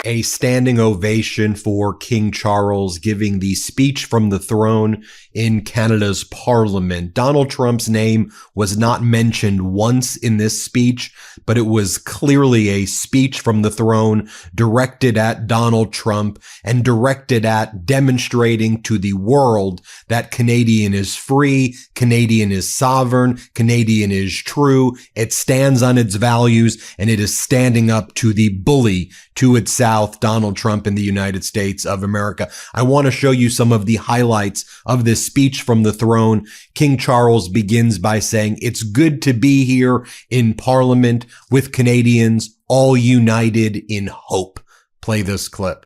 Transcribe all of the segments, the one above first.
A standing ovation for King Charles giving the speech from the throne in Canada's Parliament. Donald Trump's name was not mentioned once in this speech, but it was clearly a speech from the throne directed at Donald Trump and directed at demonstrating to the world that Canadian is free, Canadian is sovereign, Canadian is true, it stands on its values, and it is standing up to the bully to its south, Donald Trump in the United States of America. I want to show you some of the highlights of this speech from the throne. King Charles begins by saying, "It's good to be here in Parliament with Canadians all united in hope." Play this clip.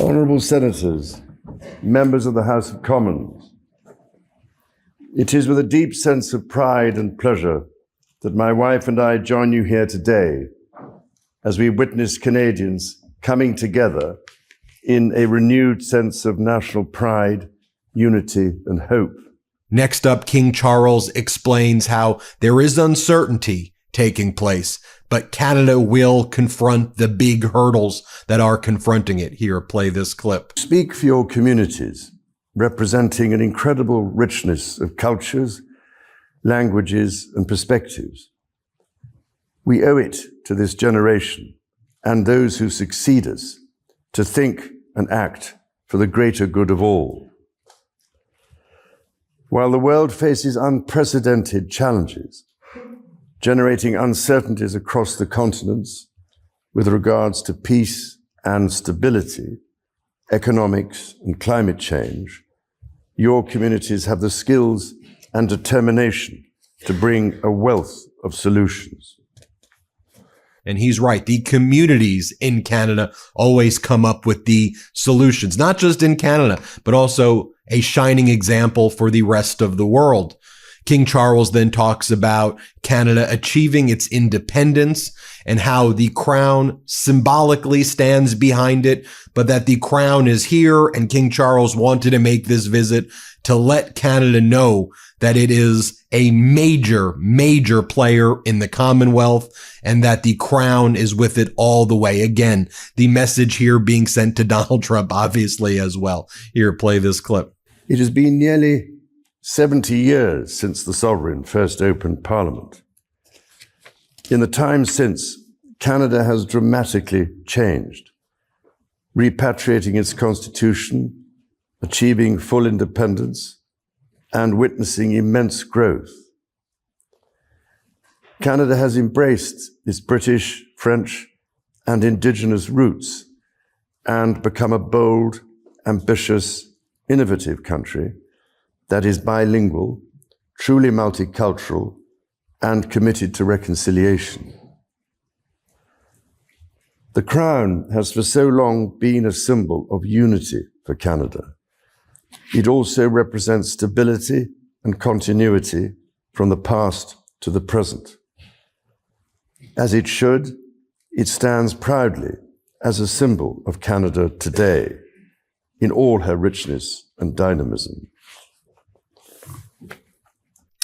Honourable Senators, members of the House of Commons, it is with a deep sense of pride and pleasure that my wife and I join you here today as we witness Canadians coming together in a renewed sense of national pride, unity, and hope. Next up, King Charles explains how there is uncertainty taking place, but Canada will confront the big hurdles that are confronting it. Here, play this clip. Speak for your communities, representing an incredible richness of cultures, languages, and perspectives. We owe it to this generation and those who succeed us to think and act for the greater good of all. While the world faces unprecedented challenges, generating uncertainties across the continents with regards to peace and stability, economics and climate change, your communities have the skills and determination to bring a wealth of solutions. And he's right. The communities in Canada always come up with the solutions, not just in Canada, but also a shining example for the rest of the world. King Charles then talks about Canada achieving its independence and how the crown symbolically stands behind it, but that the crown is here, and King Charles wanted to make this visit to let Canada know that it is a major, major player in the Commonwealth and that the crown is with it all the way. Again, the message here being sent to Donald Trump, obviously, as well. Here, play this clip. It has been nearly 70 years since the sovereign first opened Parliament. In the time since, Canada has dramatically changed, repatriating its constitution, achieving full independence, and witnessing immense growth. Canada has embraced its British, French, and Indigenous roots and become a bold, ambitious, innovative country that is bilingual, truly multicultural, and committed to reconciliation. The Crown has for so long been a symbol of unity for Canada. It also represents stability and continuity from the past to the present. As it should, it stands proudly as a symbol of Canada today in all her richness and dynamism.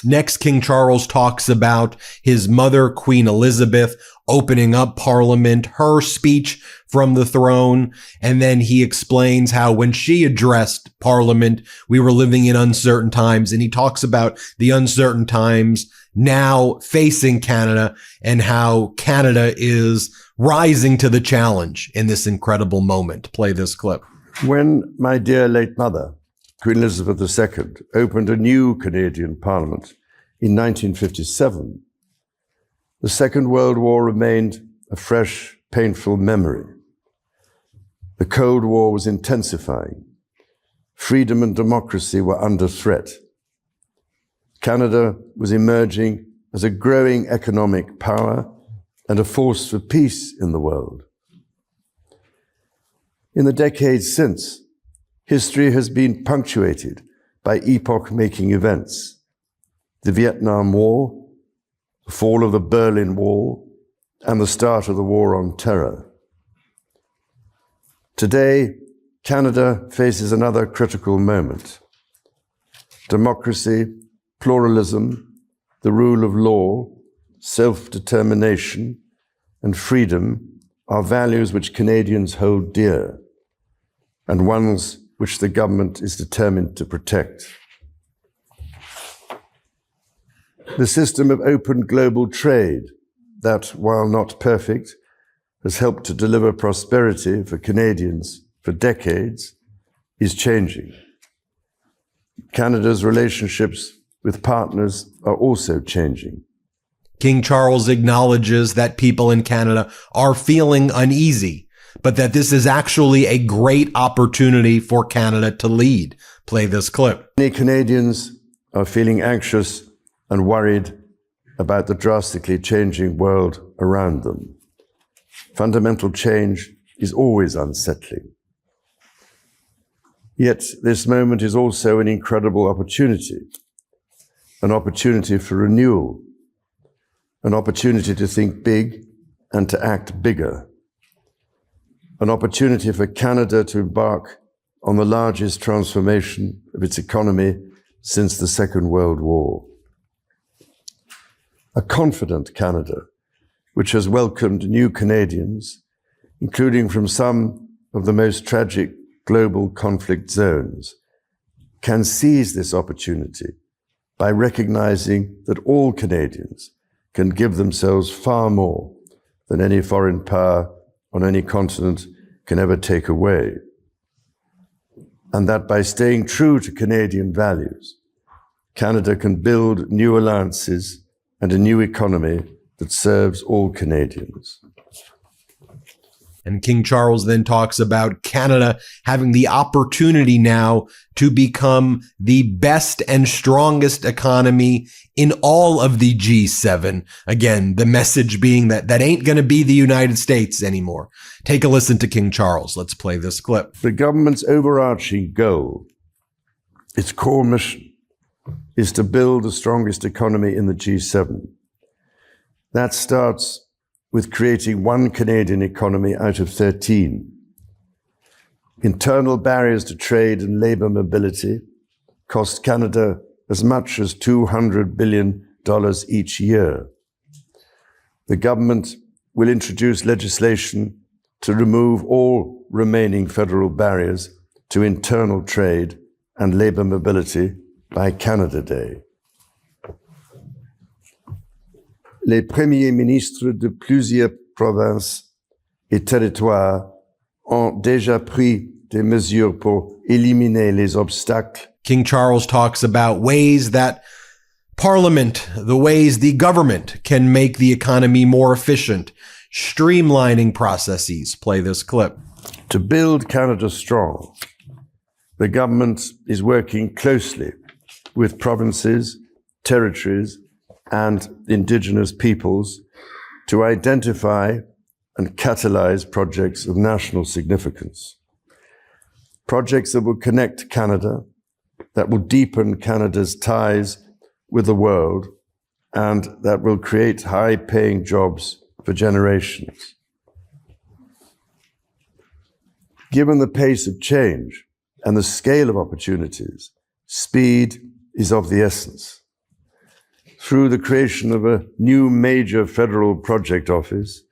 Next, King Charles talks about his mother, Queen Elizabeth, opening up Parliament, her speech from the throne, and then he explains how when she addressed Parliament, we were living in uncertain times, and he talks about the uncertain times now facing Canada and how Canada is rising to the challenge in this incredible moment. Play this clip. When my dear late mother, Queen Elizabeth II, opened a new Canadian Parliament in 1957, the Second World War remained a fresh, painful memory. The Cold War was intensifying. Freedom and democracy were under threat. Canada was emerging as a growing economic power and a force for peace in the world. In the decades since, history has been punctuated by epoch-making events: the Vietnam War, the fall of the Berlin Wall, and the start of the War on Terror. Today, Canada faces another critical moment. Democracy, pluralism, the rule of law, self-determination, and freedom are values which Canadians hold dear and ones which the government is determined to protect. The system of open global trade that, while not perfect, has helped to deliver prosperity for Canadians for decades, is changing. Canada's relationships with partners are also changing. King Charles acknowledges that people in Canada are feeling uneasy, but that this is actually a great opportunity for Canada to lead. Play this clip. Many Canadians are feeling anxious and worried about the drastically changing world around them. Fundamental change is always unsettling. Yet this moment is also an incredible opportunity, an opportunity for renewal, an opportunity to think big and to act bigger, an opportunity for Canada to embark on the largest transformation of its economy since the Second World War. A confident Canada, which has welcomed new Canadians, including from some of the most tragic global conflict zones, can seize this opportunity by recognizing that all Canadians can give themselves far more than any foreign power on any continent can ever take away. And that by staying true to Canadian values, Canada can build new alliances and a new economy that serves all Canadians. And King Charles then talks about Canada having the opportunity now to become the best and strongest economy in all of the G7. Again, the message being that ain't going to be the United States anymore. Take a listen to King Charles. Let's play this clip. The government's overarching goal, its core mission, is to build the strongest economy in the G7. That starts with creating one Canadian economy out of 13. Internal barriers to trade and labour mobility cost Canada as much as $200 billion each year. The government will introduce legislation to remove all remaining federal barriers to internal trade and labour mobility by Canada Day. Les premiers ministres de plusieurs provinces et territoires ont déjà pris des mesures pour éliminer les obstacles. King Charles talks about ways that Parliament, the ways the government can make the economy more efficient, streamlining processes. Play this clip. To build Canada strong, the government is working closely with provinces, territories, and Indigenous peoples to identify and catalyze projects of national significance. Projects that will connect Canada, that will deepen Canada's ties with the world, and that will create high-paying jobs for generations. Given the pace of change and the scale of opportunities, speed is of the essence. Through the creation of a new major federal project office,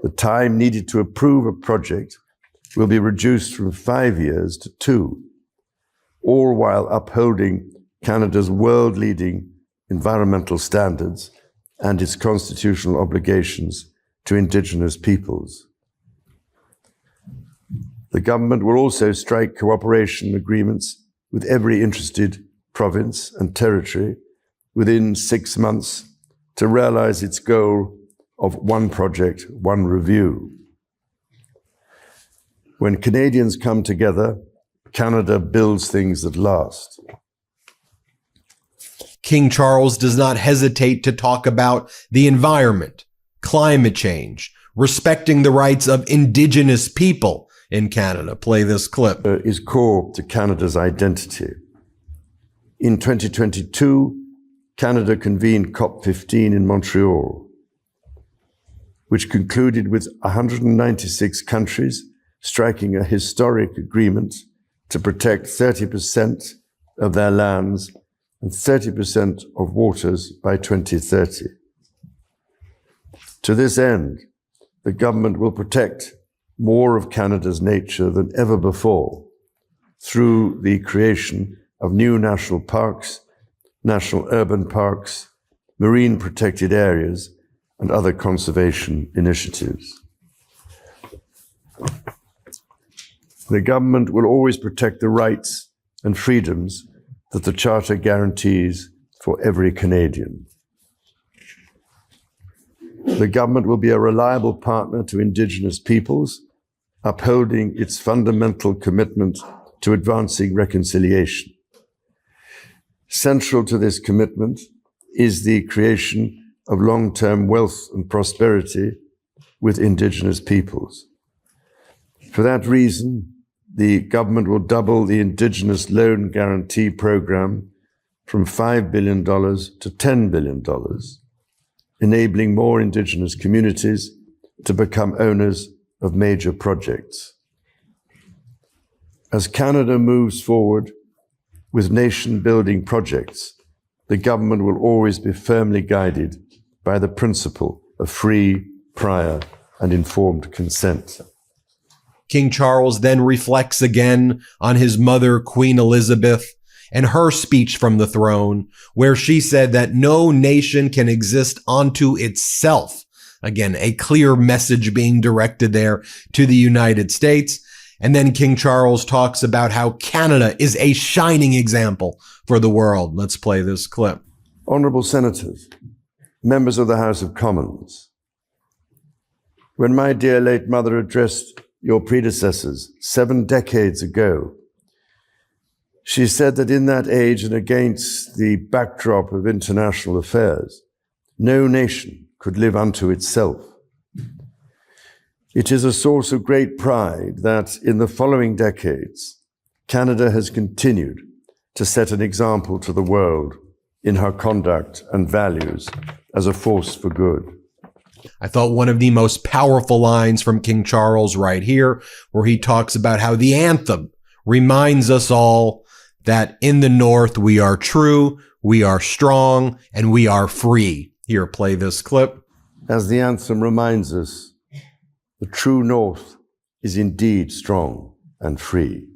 the time needed to approve a project will be reduced from 5 years to 2, all while upholding Canada's world-leading environmental standards and its constitutional obligations to Indigenous peoples. The government will also strike cooperation agreements with every interested province and territory within 6 months to realize its goal of one project, one review. When Canadians come together, Canada builds things that last. King Charles does not hesitate to talk about the environment, climate change, respecting the rights of Indigenous people in Canada. Play this clip. Is core to Canada's identity. In 2022, Canada convened COP15 in Montreal, which concluded with 196 countries striking a historic agreement to protect 30% of their lands and 30% of waters by 2030. To this end, the government will protect more of Canada's nature than ever before through the creation of new national parks, national urban parks, marine protected areas, and other conservation initiatives. The government will always protect the rights and freedoms that the Charter guarantees for every Canadian. The government will be a reliable partner to Indigenous peoples, upholding its fundamental commitment to advancing reconciliation. Central to this commitment is the creation of long-term wealth and prosperity with Indigenous peoples. For that reason, the government will double the Indigenous Loan Guarantee Program from $5 billion to $10 billion, enabling more Indigenous communities to become owners of major projects. As Canada moves forward with nation-building projects, the government will always be firmly guided by the principle of free, prior, and informed consent. King Charles then reflects again on his mother, Queen Elizabeth, and her speech from the throne, where she said that no nation can exist unto itself. Again, a clear message being directed there to the United States. And then King Charles talks about how Canada is a shining example for the world. Let's play this clip. Honourable Senators, members of the House of Commons, when my dear late mother addressed your predecessors 7 decades ago, she said that in that age and against the backdrop of international affairs, no nation could live unto itself. It is a source of great pride that in the following decades, Canada has continued to set an example to the world in her conduct and values as a force for good. I thought one of the most powerful lines from King Charles right here, where he talks about how the anthem reminds us all that in the North we are true, we are strong, and we are free. Here, play this clip. As the anthem reminds us, the true North is indeed strong and free.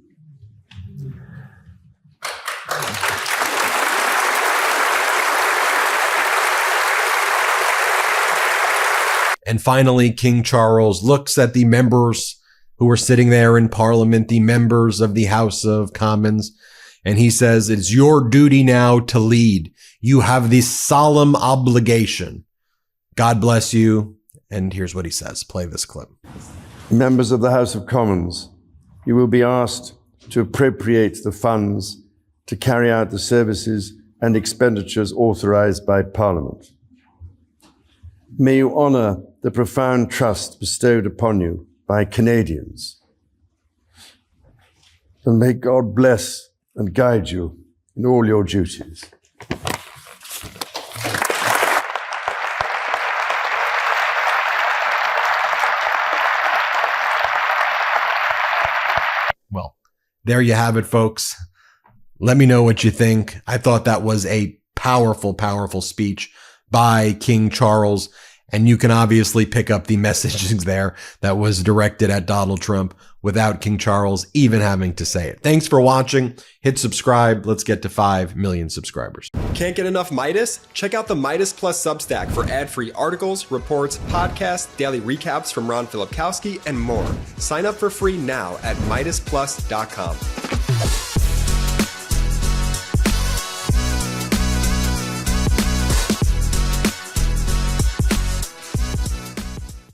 And finally, King Charles looks at the members who are sitting there in Parliament, the members of the House of Commons, and he says, it's your duty now to lead. You have this solemn obligation. God bless you. And here's what he says. Play this clip. Members of the House of Commons, you will be asked to appropriate the funds to carry out the services and expenditures authorized by Parliament. May you honor the profound trust bestowed upon you by Canadians. And may God bless and guide you in all your duties. Well, there you have it, folks. Let me know what you think. I thought that was a powerful, powerful speech by King Charles. And you can obviously pick up the messages there that was directed at Donald Trump without King Charles even having to say it. Thanks for watching. Hit subscribe. Let's get to 5 million subscribers. Can't get enough Meidas? Check out the Meidas Plus Substack for ad-free articles, reports, podcasts, daily recaps from Ron Filipkowski, and more. Sign up for free now at MeidasPlus.com.